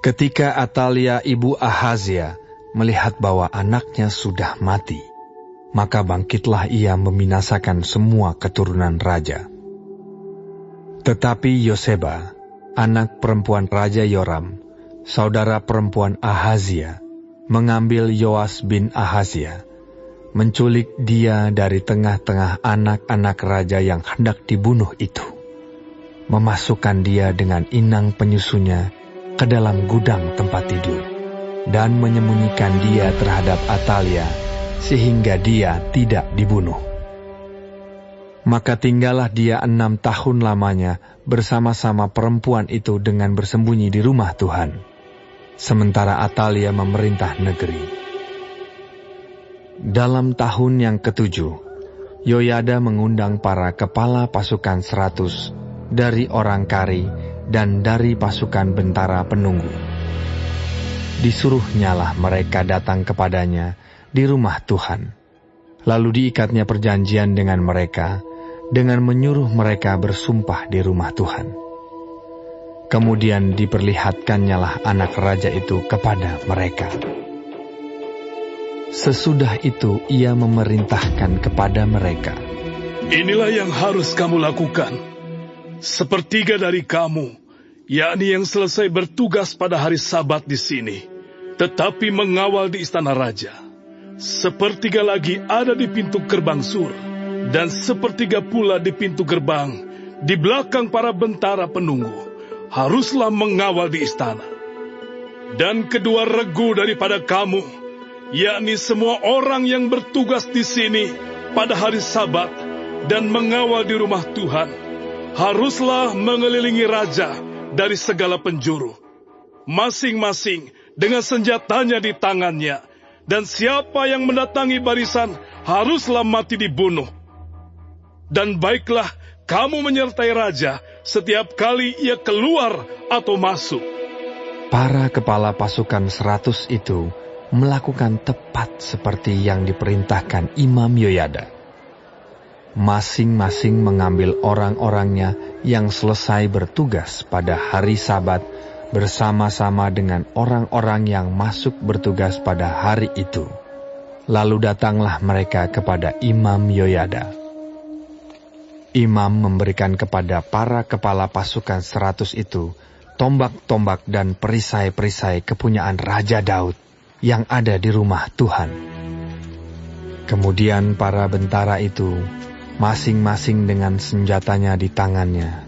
Ketika Atalia ibu Ahazia melihat bahwa anaknya sudah mati, maka bangkitlah ia membinasakan semua keturunan raja. Tetapi Yoseba, anak perempuan Raja Yoram, saudara perempuan Ahazia, mengambil Yoas bin Ahazia, menculik dia dari tengah-tengah anak-anak raja yang hendak dibunuh itu, memasukkan dia dengan inang penyusunya ke dalam gudang tempat tidur, dan menyembunyikan dia terhadap Atalia, sehingga dia tidak dibunuh. Maka tinggallah dia 6 tahun lamanya bersama-sama perempuan itu dengan bersembunyi di rumah Tuhan, sementara Atalia memerintah negeri. Dalam tahun yang ke-7, Yoyada mengundang para kepala pasukan 100 dari orang Kari dan dari pasukan bentara penunggu. Disuruhnyalah mereka datang kepadanya di rumah Tuhan. Lalu diikatnya perjanjian dengan mereka, dengan menyuruh mereka bersumpah di rumah Tuhan. Kemudian diperlihatkannyalah anak raja itu kepada mereka. Sesudah itu ia memerintahkan kepada mereka, "Inilah yang harus kamu lakukan. Sepertiga dari kamu, yakni yang selesai bertugas pada hari Sabat di sini, tetapi mengawal di istana raja. Sepertiga lagi ada di pintu gerbang sur, dan sepertiga pula di pintu gerbang, di belakang para bentara penunggu, haruslah mengawal di istana. Dan kedua regu daripada kamu, yakni semua orang yang bertugas di sini pada hari Sabat dan mengawal di rumah Tuhan, haruslah mengelilingi raja dari segala penjuru, masing-masing dengan senjatanya di tangannya, dan siapa yang mendatangi barisan haruslah mati dibunuh. Dan baiklah kamu menyertai raja setiap kali ia keluar atau masuk." Para kepala pasukan 100 itu melakukan tepat seperti yang diperintahkan Imam Yoyada. Masing-masing mengambil orang-orangnya yang selesai bertugas pada hari Sabat bersama-sama dengan orang-orang yang masuk bertugas pada hari itu. Lalu datanglah mereka kepada Imam Yoyada. Imam memberikan kepada para kepala pasukan 100 itu tombak-tombak dan perisai-perisai kepunyaan Raja Daud yang ada di rumah Tuhan. Kemudian para bentara itu, masing-masing dengan senjatanya di tangannya,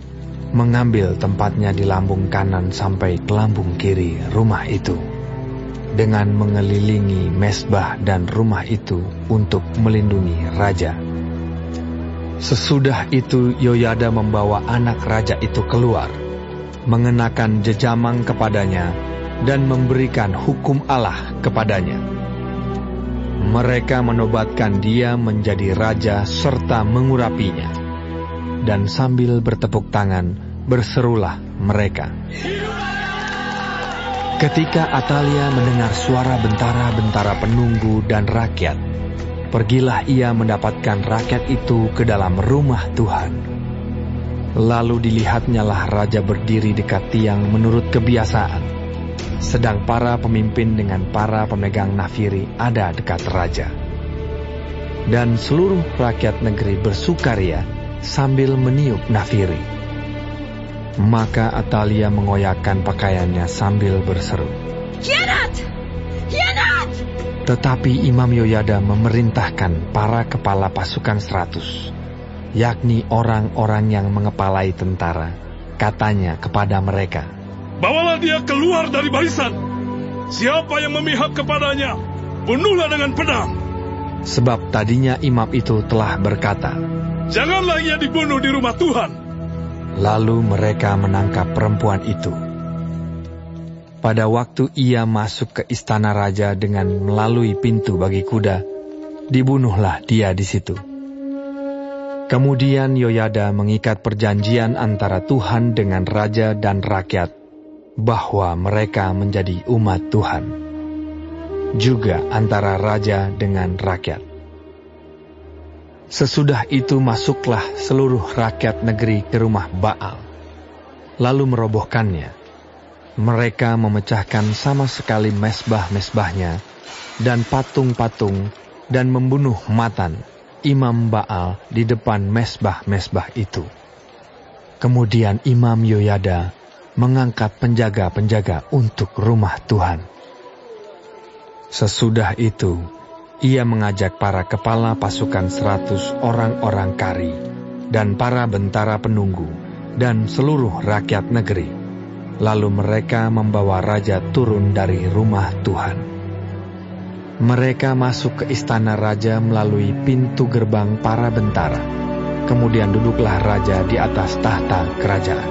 mengambil tempatnya di lambung kanan sampai ke lambung kiri rumah itu, dengan mengelilingi mesbah dan rumah itu untuk melindungi raja. Sesudah itu Yoyada membawa anak raja itu keluar, mengenakan jejamang kepadanya, dan memberikan hukum Allah kepadanya. Mereka menobatkan dia menjadi raja serta mengurapinya. Dan sambil bertepuk tangan, berserulah mereka. Ketika Atalia mendengar suara bentara-bentara penunggu dan rakyat, pergilah ia mendapatkan rakyat itu ke dalam rumah Tuhan. Lalu dilihatnyalah raja berdiri dekat tiang menurut kebiasaan, sedang para pemimpin dengan para pemegang nafiri ada dekat raja. Dan seluruh rakyat negeri bersukaria sambil meniup nafiri. Maka Atalia mengoyakkan pakaiannya sambil berseru, "Khianat! Khianat!" Tetapi Imam Yoyada memerintahkan para kepala pasukan 100, yakni orang-orang yang mengepalai tentara, katanya kepada mereka, "Bawalah dia keluar dari barisan. Siapa yang memihak kepadanya, bunuhlah dengan pedang." Sebab tadinya imam itu telah berkata, "Janganlah ia dibunuh di rumah Tuhan." Lalu mereka menangkap perempuan itu. Pada waktu ia masuk ke istana raja dengan melalui pintu bagi kuda, dibunuhlah dia di situ. Kemudian Yoyada mengikat perjanjian antara Tuhan dengan raja dan rakyat, bahwa mereka menjadi umat Tuhan, juga antara raja dengan rakyat. Sesudah itu masuklah seluruh rakyat negeri ke rumah Baal, lalu merobohkannya. Mereka memecahkan sama sekali mesbah-mesbahnya dan patung-patung dan membunuh Matan, imam Baal, di depan mesbah-mesbah itu. Kemudian Imam Yoyada mengangkat penjaga-penjaga untuk rumah Tuhan. Sesudah itu, ia mengajak para kepala pasukan 100 orang-orang kari dan para bentara penunggu dan seluruh rakyat negeri. Lalu mereka membawa raja turun dari rumah Tuhan. Mereka masuk ke istana raja melalui pintu gerbang para bentara. Kemudian duduklah raja di atas tahta kerajaan.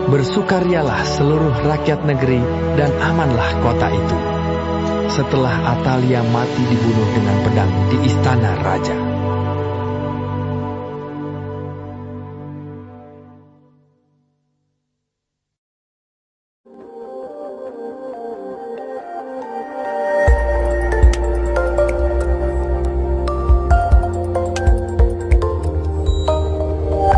Bersukarialah seluruh rakyat negeri dan amanlah kota itu. Setelah Atalia mati dibunuh dengan pedang di istana raja.